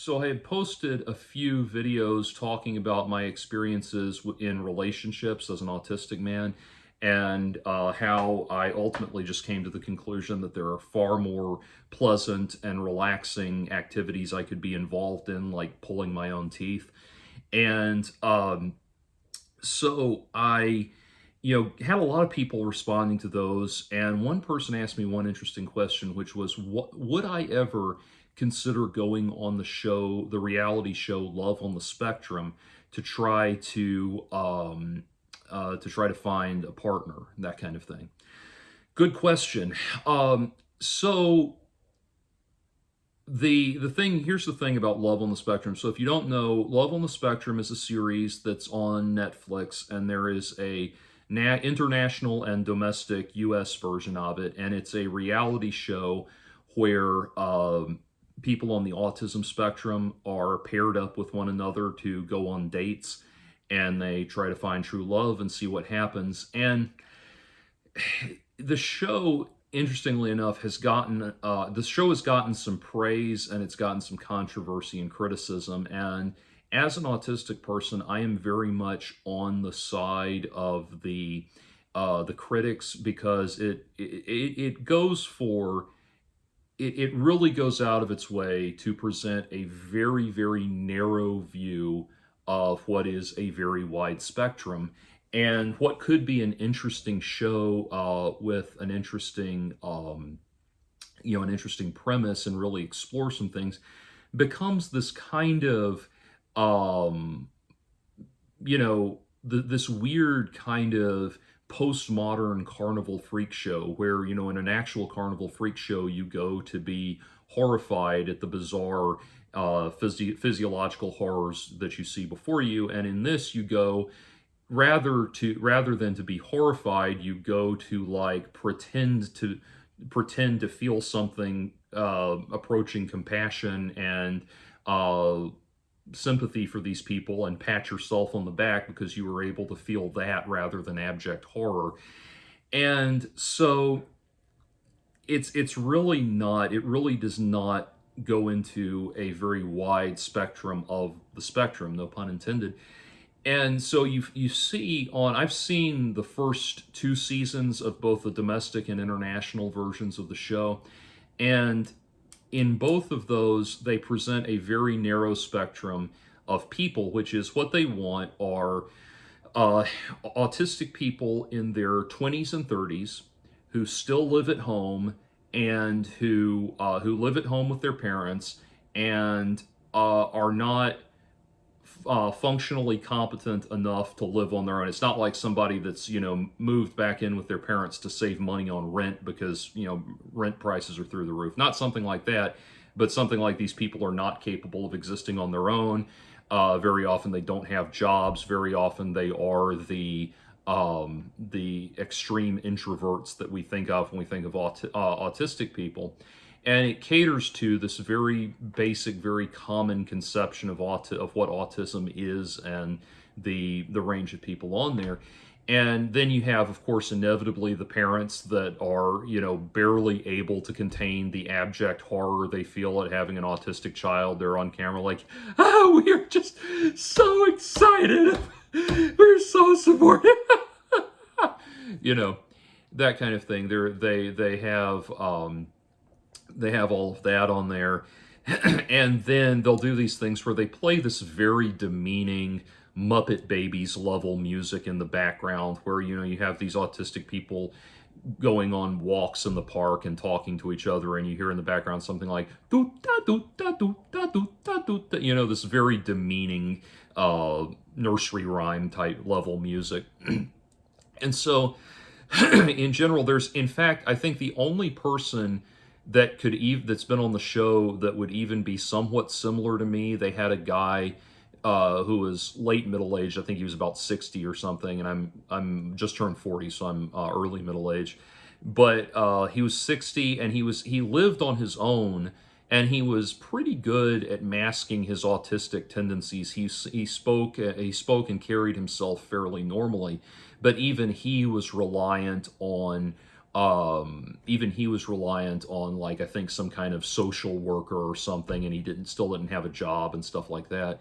So I had posted a few videos talking about my experiences in relationships as an autistic man, and how I ultimately just came to the conclusion that there are far more pleasant and relaxing activities I could be involved in, like pulling my own teeth. And so I, had a lot of people responding to those, and one person asked me one interesting question, which was, "What would I ever consider going on the reality show Love on the Spectrum, to try to find a partner, that kind of thing?" Good question. So here's the thing about Love on the Spectrum. So if you don't know, Love on the Spectrum is a series that's on Netflix, and there is a international and domestic US version of it, and it's a reality show where people on the autism spectrum are paired up with one another to go on dates, and they try to find true love and see what happens. And the show, interestingly enough, has gotten some praise, and it's gotten some controversy and criticism. And as an autistic person, I am very much on the side of the critics, because it goes for it really goes out of its way to present a very, very narrow view of what is a very wide spectrum, and what could be an interesting show, with an interesting premise, and really explore some things, becomes this kind of um, this weird kind of postmodern carnival freak show, where, in an actual carnival freak show, you go to be horrified at the bizarre physiological horrors that you see before you, and in this you go, rather than to be horrified, you go to like pretend to feel something approaching compassion and uh, sympathy for these people, and pat yourself on the back because you were able to feel that rather than abject horror. And so it really does not go into a very wide spectrum of the spectrum, no pun intended. And so you see on I've seen the first two seasons of both the domestic and international versions of the show, and in both of those, they present a very narrow spectrum of people, which is what they want are uh, autistic people in their 20s and 30s who still live at home, and who live at home with their parents, and are not functionally competent enough to live on their own. It's not like somebody that's, moved back in with their parents to save money on rent because, rent prices are through the roof. Not something like that, but something like these people are not capable of existing on their own. Very often they don't have jobs. Very often they are the extreme introverts that we think of when we think of autistic people. And it caters to this very basic, very common conception of what autism is, and the range of people on there. And then you have, of course, inevitably the parents that are, barely able to contain the abject horror they feel at having an autistic child. They're on camera like, "Oh, we are just so excited. We're so supportive." you know, that kind of thing. They have all of that on there. And then they'll do these things where they play this very demeaning Muppet Babies level music in the background, where, you have these autistic people going on walks in the park and talking to each other, and you hear in the background something like doo da doo da doo da doo da doo da, this very demeaning nursery rhyme type level music. And so in general, in fact, I think the only person that's been on the show that would even be somewhat similar to me. They had a guy who was late middle age. I think he was about 60 or something, and I'm just turned 40, so I'm early middle age. But he was 60, and he lived on his own, and he was pretty good at masking his autistic tendencies. He spoke and carried himself fairly normally, but even he was reliant on Even he was reliant on, like, I think some kind of social worker or something, and he still didn't have a job and stuff like that.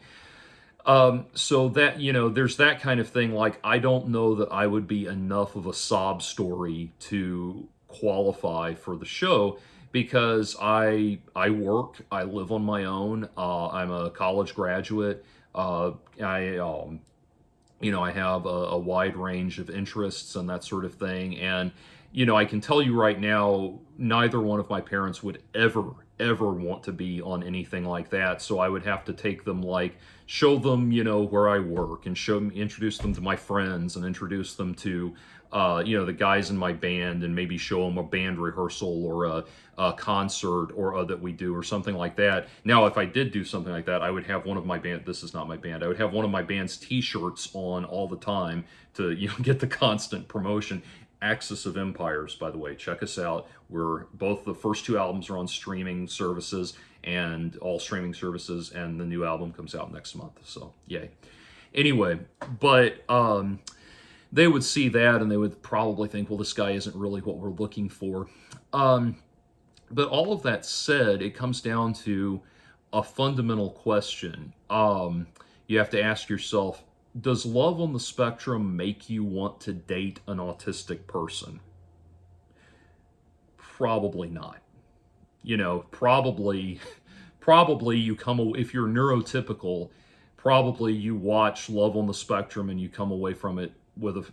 So that, there's that kind of thing. Like, I don't know that I would be enough of a sob story to qualify for the show, because I work, I live on my own. I'm a college graduate. I have a wide range of interests and that sort of thing. And, I can tell you right now, neither one of my parents would ever want to be on anything like that. So I would have to take them, like, show them, where I work, and introduce them to my friends, and introduce them to, the guys in my band, and maybe show them a band rehearsal or a concert or that we do or something like that. Now, if I did do something like that, I would have one of my band. This is not my band. I would have one of my band's T-shirts on all the time to get the constant promotion. Axis of Empires, by the way, check us out. We're both, the first two albums are on streaming services, and all streaming services, and the new album comes out next month. So yay. Anyway, but they would see that and they would probably think, well, this guy isn't really what we're looking for. But all of that said, it comes down to a fundamental question. You have to ask yourself, does love on the spectrum make you want to date an autistic person? Probably not. Probably you if you're neurotypical, probably you watch Love on the Spectrum and you come away from it with a,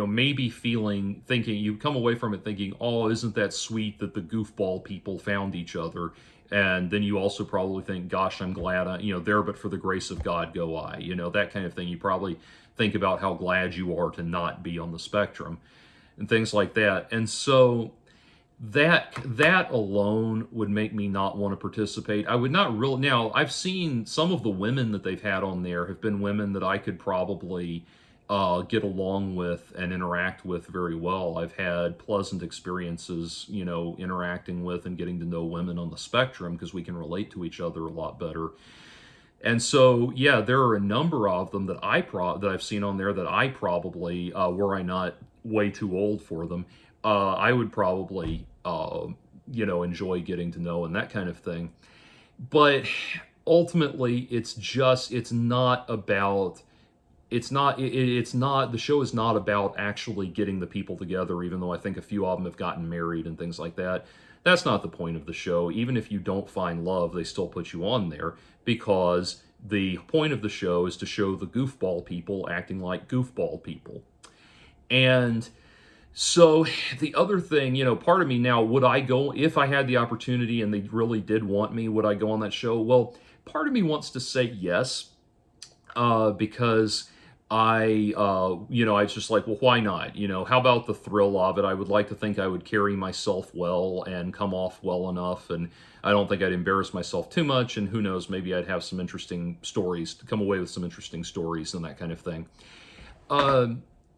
maybe thinking, you come away from it thinking, oh, isn't that sweet that the goofball people found each other? And then you also probably think, gosh, I'm glad there, but for the grace of God go I, that kind of thing. You probably think about how glad you are to not be on the spectrum and things like that. And so that alone would make me not want to participate. I would not really. Now, I've seen some of the women that they've had on there have been women that I could probably get along with and interact with very well. I've had pleasant experiences, interacting with and getting to know women on the spectrum, because we can relate to each other a lot better. And so, yeah, there are a number of them that that I've seen on there that I probably, were I not way too old for them, I would probably, enjoy getting to know and that kind of thing. But ultimately, it's not about. The show is not about actually getting the people together, even though I think a few of them have gotten married and things like that. That's not the point of the show. Even if you don't find love, they still put you on there, because the point of the show is to show the goofball people acting like goofball people. And so the other thing, part of me now, would I go, if I had the opportunity and they really did want me, would I go on that show? Well, part of me wants to say yes, because I was just like, well, why not? How about the thrill of it? I would like to think I would carry myself well and come off well enough, and I don't think I'd embarrass myself too much, and who knows, maybe I'd have some interesting stories, to come away with some interesting stories and that kind of thing.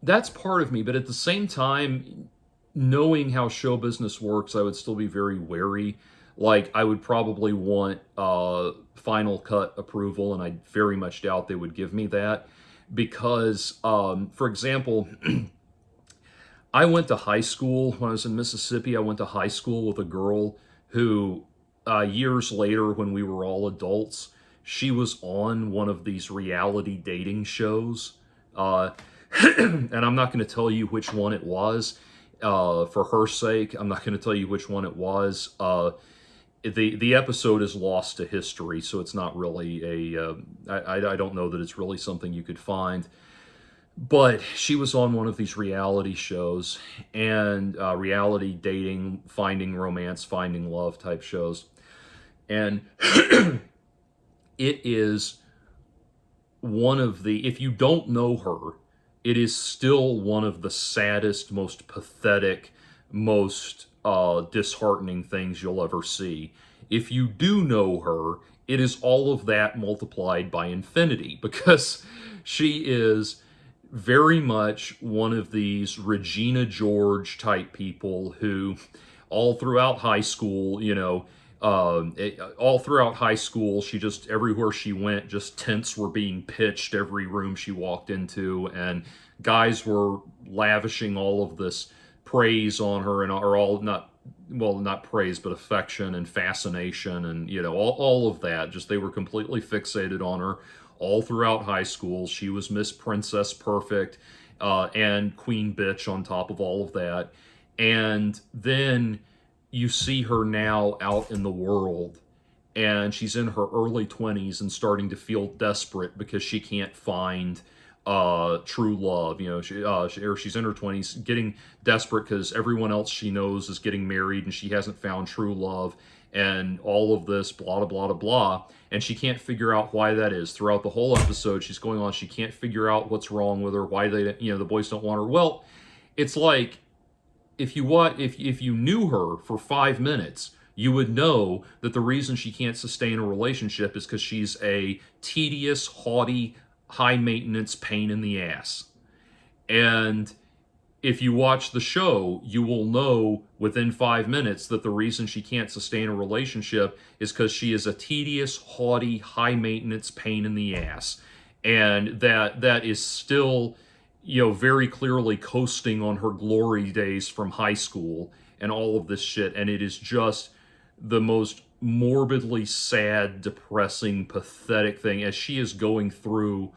That's part of me, but at the same time, knowing how show business works, I would still be very wary. Like, I would probably want final cut approval, and I very much doubt they would give me that. Because, for example, I went to high school, when I was in Mississippi, I went to high school with a girl who, years later, when we were all adults, she was on one of these reality dating shows. And I'm not going to tell you which one it was, for her sake. I'm not going to tell you which one it was. The episode is lost to history, so it's not really I don't know that it's really something you could find. But she was on one of these reality shows, and reality dating, finding romance, finding love type shows. And it is one of the, if you don't know her, it is still one of the saddest, most pathetic, most disheartening things you'll ever see. If you do know her, it is all of that multiplied by infinity, because she is very much one of these Regina George type people who, all throughout high school, all throughout high school, she just, everywhere she went, just tents were being pitched every room she walked into, and guys were lavishing all of this praise on her and are all not, well, not praise, but affection and fascination and, all of that. Just they were completely fixated on her all throughout high school. She was Miss Princess Perfect and Queen Bitch on top of all of that. And then you see her now out in the world, and she's in her early 20s and starting to feel desperate because she can't find true love. Or she's in her 20s getting desperate because everyone else she knows is getting married and she hasn't found true love, and all of this blah blah blah blah, and she can't figure out why that is. Throughout the whole episode she's going on, she can't figure out what's wrong with her, why the boys don't want her. Well, it's like, if you knew her for 5 minutes, you would know that the reason she can't sustain a relationship is because she's a tedious, haughty, high maintenance pain in the ass. And if you watch the show, you will know within 5 minutes that the reason she can't sustain a relationship is because she is a tedious, haughty, high maintenance pain in the ass. And that is still, very clearly coasting on her glory days from high school and all of this shit. And it is just the most morbidly sad, depressing, pathetic thing as she is going through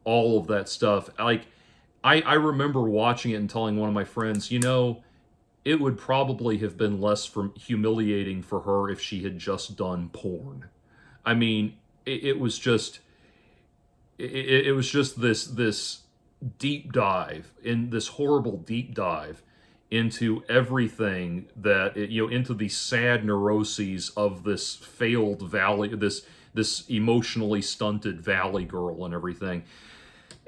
all of that stuff. Like, I remember watching it and telling one of my friends, it would probably have been less humiliating for her if she had just done porn. I mean, it was just this deep dive, in this horrible deep dive into everything that into the sad neuroses of this failed valley, this emotionally stunted valley girl and everything.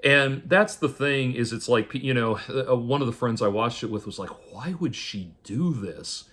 And that's the thing, is it's like, one of the friends I watched it with was like, why would she do this?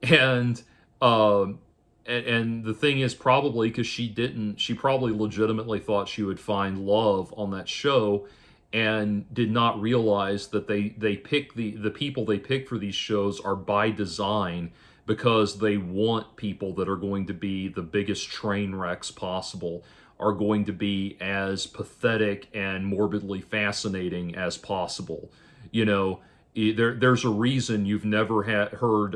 And the thing is, probably because she probably legitimately thought she would find love on that show, and did not realize that they pick the people they pick for these shows are by design, because they want people that are going to be the biggest train wrecks possible, are going to be as pathetic and morbidly fascinating as possible. There's a reason you've never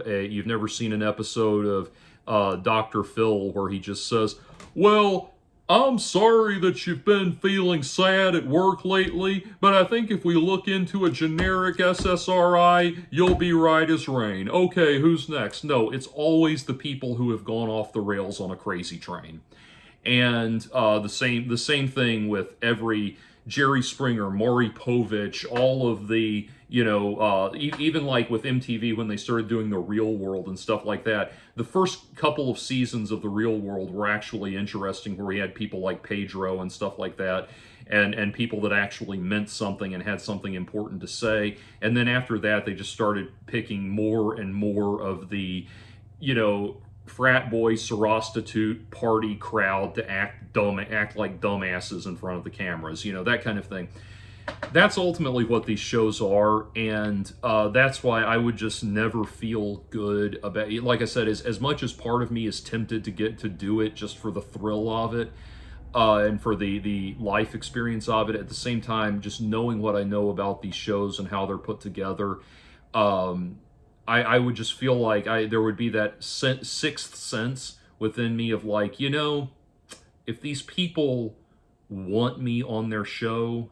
you've never seen an episode of Dr. Phil where he just says, well, I'm sorry that you've been feeling sad at work lately, but I think if we look into a generic SSRI, you'll be right as rain. Okay, who's next? No, it's always the people who have gone off the rails on a crazy train. And the same thing with every Jerry Springer, Maury Povich, all of the, even like with MTV when they started doing The Real World and stuff like that. The first couple of seasons of The Real World were actually interesting, where we had people like Pedro and stuff like that, and people that actually meant something and had something important to say. And then after that, they just started picking more and more of the, frat boy, prostitute party crowd to act like dumbasses in front of the cameras, that kind of thing. That's ultimately what these shows are, and that's why I would just never feel good about it. Like I said, as much as part of me is tempted to get to do it just for the thrill of it, and for the life experience of it, at the same time, just knowing what I know about these shows and how they're put together, I would just feel like there would be that sixth sense within me of like, if these people want me on their show,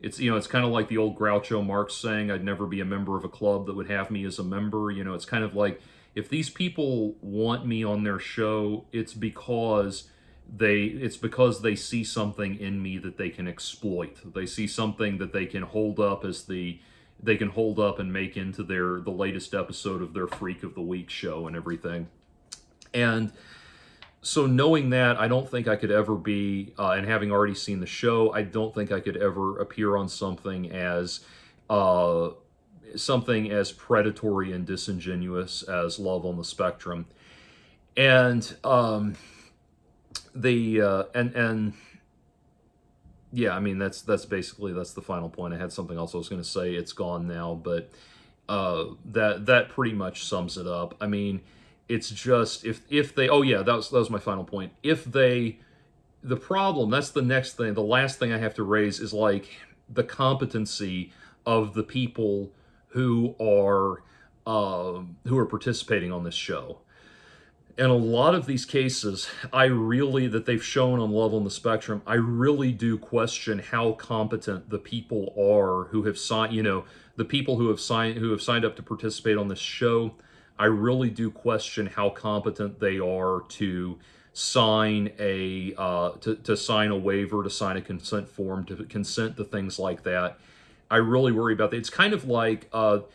it's kind of like the old Groucho Marx saying, I'd never be a member of a club that would have me as a member. It's kind of like, if these people want me on their show, it's because they see something in me that they can exploit. They see something that they can hold up and make into the latest episode of their Freak of the Week show and everything. And so knowing that, I don't think I could ever be, and having already seen the show, I don't think I could ever appear on something as predatory and disingenuous as Love on the Spectrum. And yeah, I mean, that's the final point. I had something else I was going to say. It's gone now, but that pretty much sums it up. I mean, it's just if they, oh yeah, that was my final point. The problem, that's the next thing, the last thing I have to raise is like the competency of the people who are who are participating on this show. And a lot of these cases, that they've shown on Love on the Spectrum, I really do question how competent the people are who have signed, the people who have signed up to participate on this show. I really do question how competent they are to sign to sign a waiver, to sign a consent form, to consent to things like that. I really worry about that. It's kind of like, Girls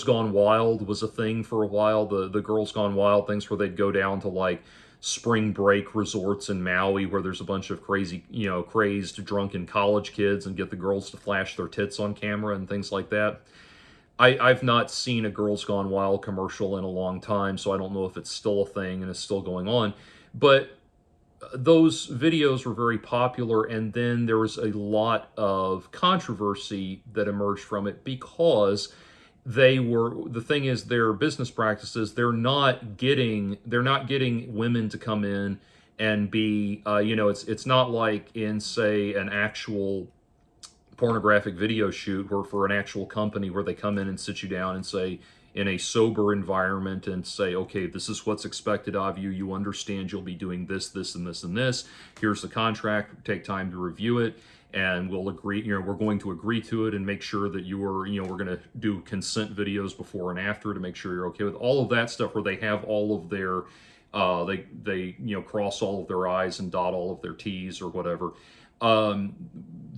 Gone Wild was a thing for a while. The Girls Gone Wild things where they'd go down to like spring break resorts in Maui where there's a bunch of crazed, drunken college kids and get the girls to flash their tits on camera and things like that. I've not seen a Girls Gone Wild commercial in a long time, so I don't know if it's still a thing and it's still going on. But those videos were very popular, and then there was a lot of controversy that emerged from it because the thing is, their business practices, they're not getting women to come in and be, it's not like in, say, an actual pornographic video shoot where for an actual company where they come in and sit you down and say, in a sober environment, and say, okay, this is what's expected of you. You understand you'll be doing this, this, and this, and this. Here's the contract. Take time to review it, and we'll agree. We're going to agree to it and make sure that we're going to do consent videos before and after to make sure you're okay with all of that stuff. Where they have all of their, they cross all of their I's and dot all of their T's or whatever.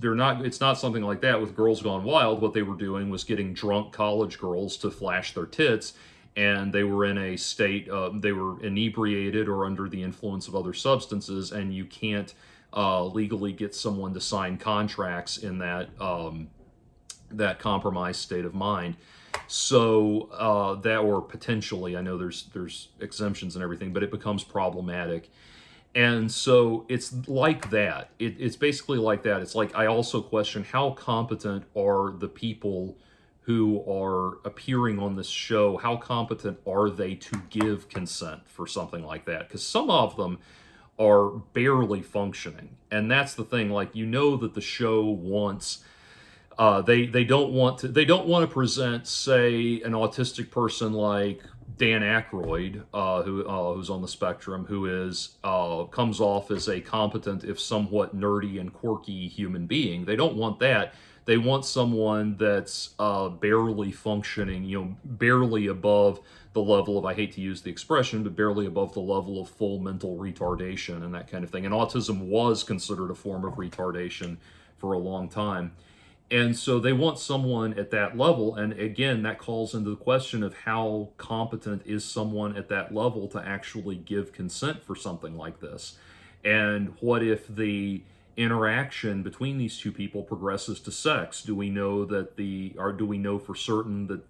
It's not something like that with Girls Gone Wild. What they were doing was getting drunk college girls to flash their tits, and they were in a state, they were inebriated or under the influence of other substances, and you can't legally get someone to sign contracts in that compromised state of mind. So that, or potentially, I know there's exemptions and everything, but it becomes problematic. And so it's like that. It's basically like that. It's like, I also question how competent are the people who are appearing on this show. How competent are they to give consent for something like that? Because some of them are barely functioning. And that's the thing. Like, that the show wants, they don't want to present, say, an autistic person like Dan Aykroyd, who's on the spectrum, who comes off as a competent, if somewhat nerdy and quirky human being. They don't want that. They want someone that's barely functioning, barely above the level of, I hate to use the expression, but barely above the level of full mental retardation and that kind of thing. And autism was considered a form of retardation for a long time. And so they want someone at that level. And again, that calls into the question of how competent is someone at that level to actually give consent for something like this? And what if the interaction between these two people progresses to sex? Do we know do we know for certain that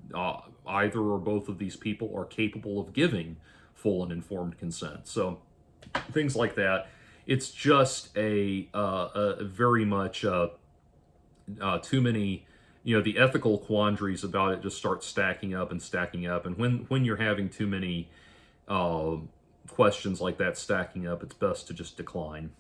either or both of these people are capable of giving full and informed consent? So things like that. It's just a very much too many, the ethical quandaries about it just start stacking up and stacking up. And when you're having too many questions like that stacking up, it's best to just decline.